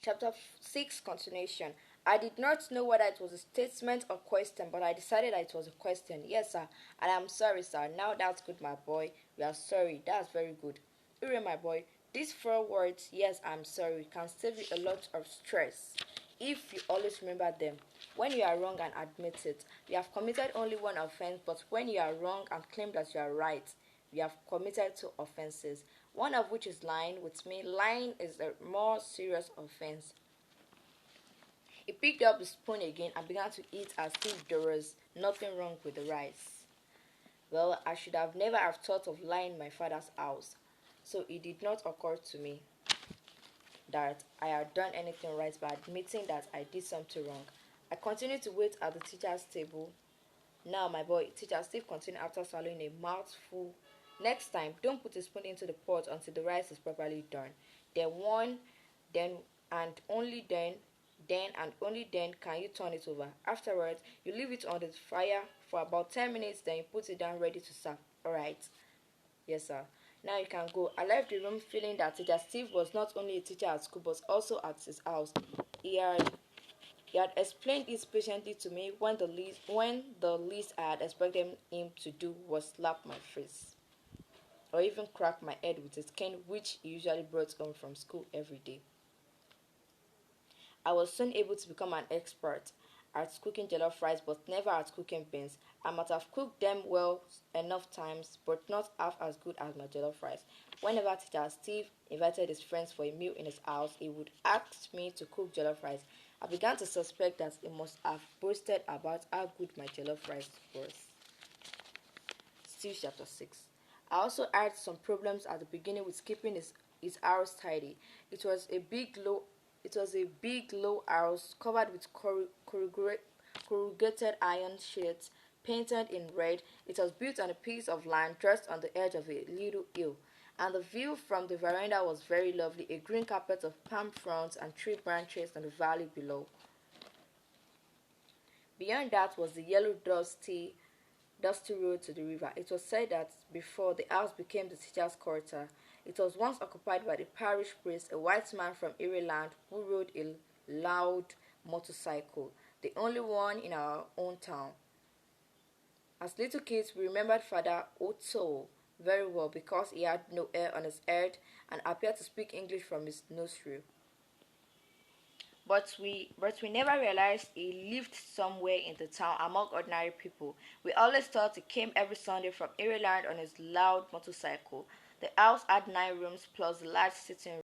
Chapter 6 continuation. I did not know whether it was a statement or question, but I decided that it was a question. Yes, sir. And I'm sorry, sir. Now that's good, my boy. We are sorry. That's very good. Ure, my boy. These 4 words, yes, I'm sorry, can save you a lot of stress if you always remember them. When you are wrong and admit it, you have committed only one offense, but when you are wrong and claim that you are right, you have committed 2 offenses, one of which is lying. With me, lying is a more serious offense. He picked up the spoon again and began to eat as if there was nothing wrong with the rice. Well, I should have never have thought of lying in my father's house, so it did not occur to me that I had done anything right by admitting that I did something wrong. I continued to wait at the teacher's table. Now, my boy, teacher Steve continued after swallowing a mouthful. Next time, don't put a spoon into the pot until the rice is properly done. Then and only then and only then can you turn it over. Afterwards, you leave it on the fire for about 10 minutes, then you put it down ready to serve. Alright. Yes, sir. Now you can go. I left the room feeling that teacher Steve was not only a teacher at school but also at his house. He had he had explained this patiently to me when the least I had expected him to do was slap my face or even crack my head with his cane, which he usually brought home from school every day. I was soon able to become an expert at cooking jollof rice, but never at cooking beans. I might have cooked them well enough times, but not half as good as my jollof rice. Whenever teacher Steve invited his friends for a meal in his house, he would ask me to cook jollof rice. I began to suspect that he must have boasted about how good my jollof rice was. Still chapter 6. I also had some problems at the beginning with keeping his house tidy. It was a big low house covered with corrugated iron sheets painted in red. It was built on a piece of land just on the edge of a little hill, and the view from the veranda was very lovely, a green carpet of palm fronds and tree branches on the valley below. Beyond that was the yellow dusty road to the river. It was said that before the house became the teacher's quarter, it was once occupied by the parish priest, a white man from Ireland who rode a loud motorcycle, the only one in our own town. As little kids, we remembered Father Otto very well because he had no hair on his head and appeared to speak English from his nursery. But we never realized he lived somewhere in the town among ordinary people. We always thought he came every Sunday from Ireland on his loud motorcycle. The house had 9 rooms plus the large sitting room.